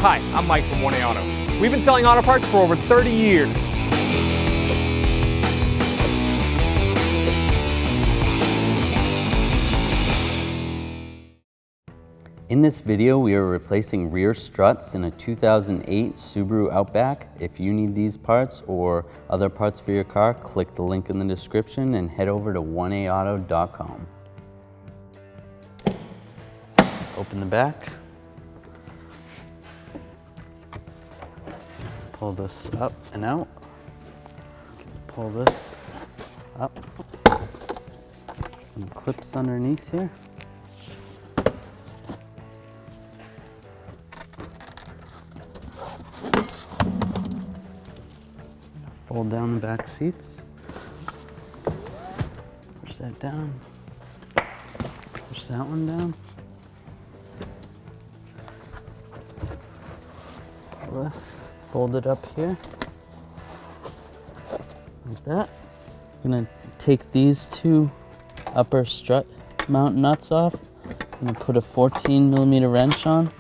Hi, I'm Mike from 1A Auto. We've been selling auto parts for over 30 years. In this video, we are replacing rear struts in a 2008 Subaru Outback. If you need these parts or other parts for your car, click the link in the description and head over to 1aauto.com. Open the back. Pull this up and out. Pull this up. Some clips underneath here. Fold down the back seats. Push that down. Push that one down. Pull this. Fold it up here. Like that. I'm gonna take these two upper strut mount nuts off. I'm gonna put a 14mm wrench on.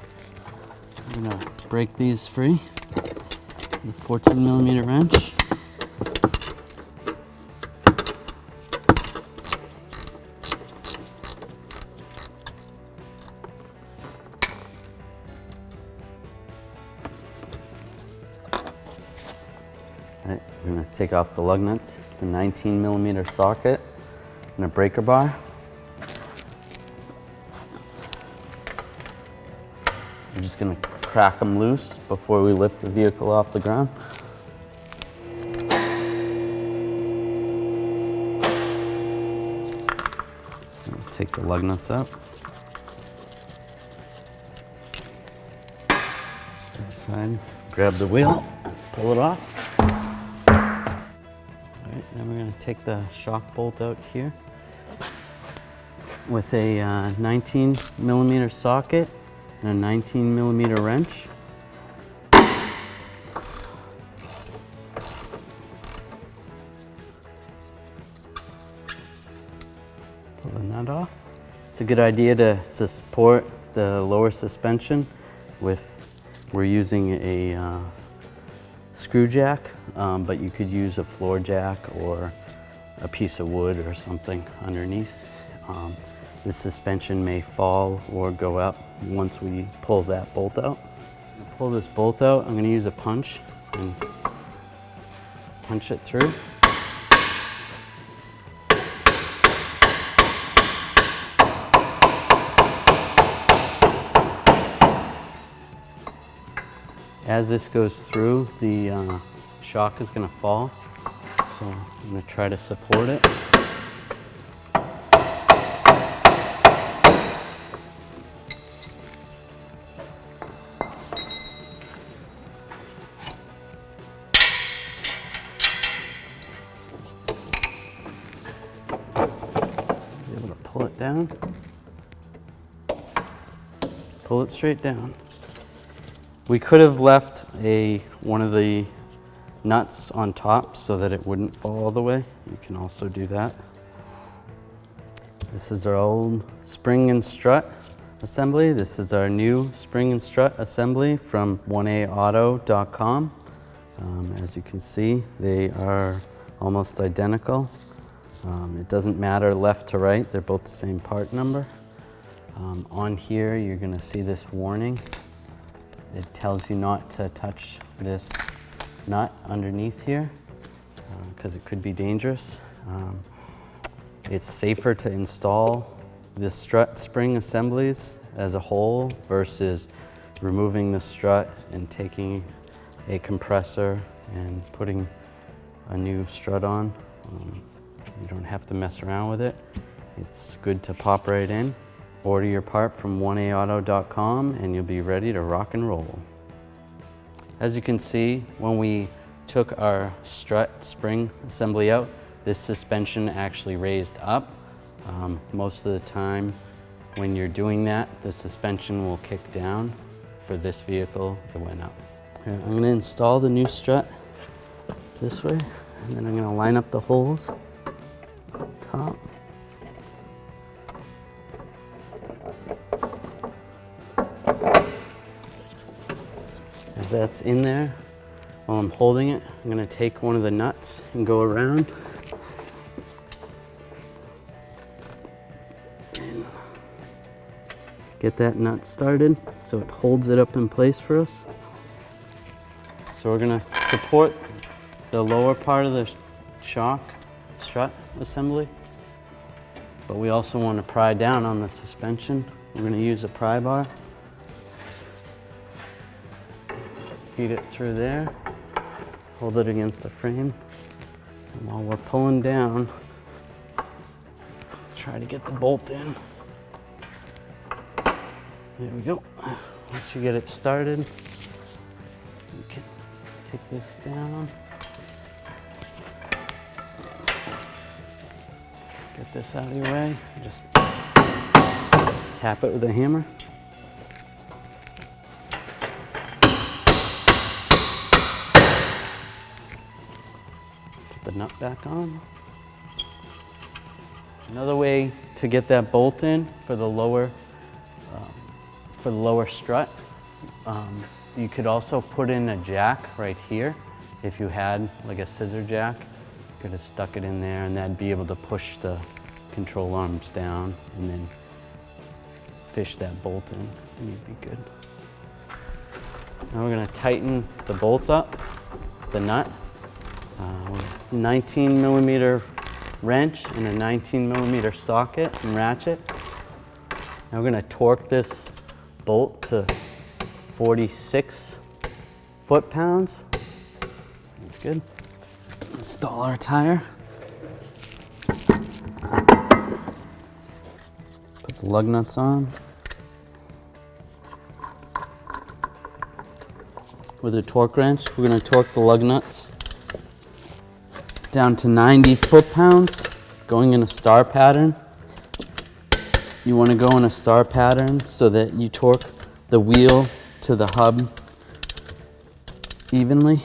I'm gonna break these free. The 14mm wrench. Right, we're going to take off the lug nuts. It's a 19mm socket and a breaker bar. We're just going to crack them loose before we lift the vehicle off the ground. Take the lug nuts out. Other side, grab the wheel, pull it off. Then we're going to take the shock bolt out here with a 19mm socket and a 19mm wrench. Pulling that off. It's a good idea to support the lower suspension with, we're using a screw jack, but you could use a floor jack or a piece of wood or something underneath. This suspension may fall or go up once we pull that bolt out. To pull this bolt out, I'm going to use a punch and punch it through. As this goes through, the shock is going to fall, so I'm going to try to support it. Be able to pull it down, pull it straight down. We could have left one of the nuts on top so that it wouldn't fall all the way. You can also do that. This is our old spring and strut assembly. This is our new spring and strut assembly from 1aauto.com. As you can see, they are almost identical. It doesn't matter left to right, they're both the same part number. On here, you're going to see this warning. It tells you not to touch this nut underneath here because it could be dangerous. It's safer to install the strut spring assemblies as a whole versus removing the strut and taking a compressor and putting a new strut on. You don't have to mess around with it. It's good to pop right in. Order your part from 1aauto.com and you'll be ready to rock and roll. As you can see, when we took our strut spring assembly out, this suspension actually raised up. Most of the time when you're doing that, the suspension will kick down. For this vehicle, it went up. Here, I'm going to install the new strut this way, and then I'm going to line up the holes top. that's in there, while I'm holding it, I'm gonna take one of the nuts and go around. And get that nut started so it holds it up in place for us. So we're gonna support the lower part of the shock strut assembly, but we also want to pry down on the suspension. We're gonna use a pry bar. Feed it through there, hold it against the frame, and while we're pulling down, try to get the bolt in. There we go. Once you get it started, you can take this down, get this out of your way, just tap it with a hammer. The nut back on. Another way to get that bolt in for the lower strut, you could also put in a jack right here. If you had like a scissor jack, you could have stuck it in there, and that'd be able to push the control arms down and then fish that bolt in, and you'd be good. Now we're going to tighten the bolt up, the nut. 19mm wrench and a 19mm socket and ratchet. Now we're going to torque this bolt to 46 foot-pounds. That's good. Install our tire. Put the lug nuts on. With a torque wrench, we're going to torque the lug nuts down to 90 foot-pounds, going in a star pattern. You want to go in a star pattern so that you torque the wheel to the hub evenly.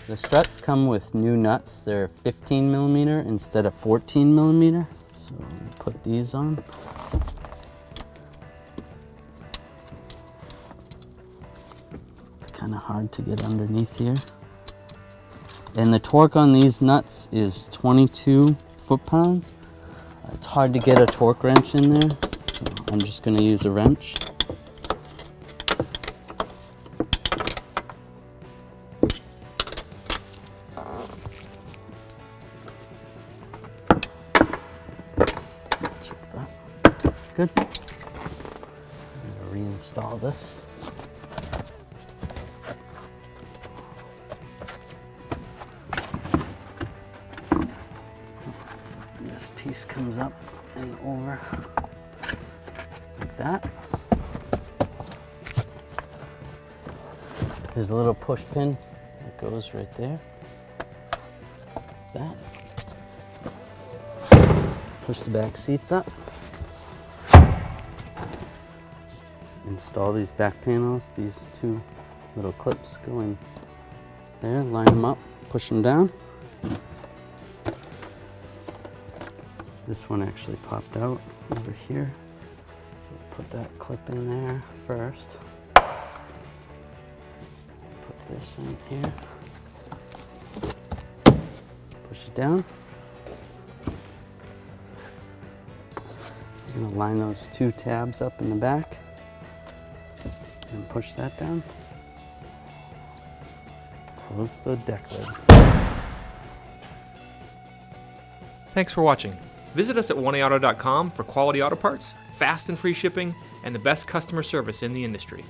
The struts come with new nuts. They're 15mm instead of 14mm. So put these on. Kind of hard to get underneath here. And the torque on these nuts is 22 foot-pounds. It's hard to get a torque wrench in there, so I'm just going to use a wrench. Check that. Good. I'm going to reinstall this. Piece comes up and over like that. There's a little push pin that goes right there. Like that. Push the back seats up. Install these back panels. These two little clips go in there. Line them up. Push them down. This one actually popped out over here, so put that clip in there first. Put this in here. Push it down. I'm gonna line those two tabs up in the back and push that down. Close the deck lid. Thanks for watching. Visit us at oneauto.com for quality auto parts, fast and free shipping, and the best customer service in the industry.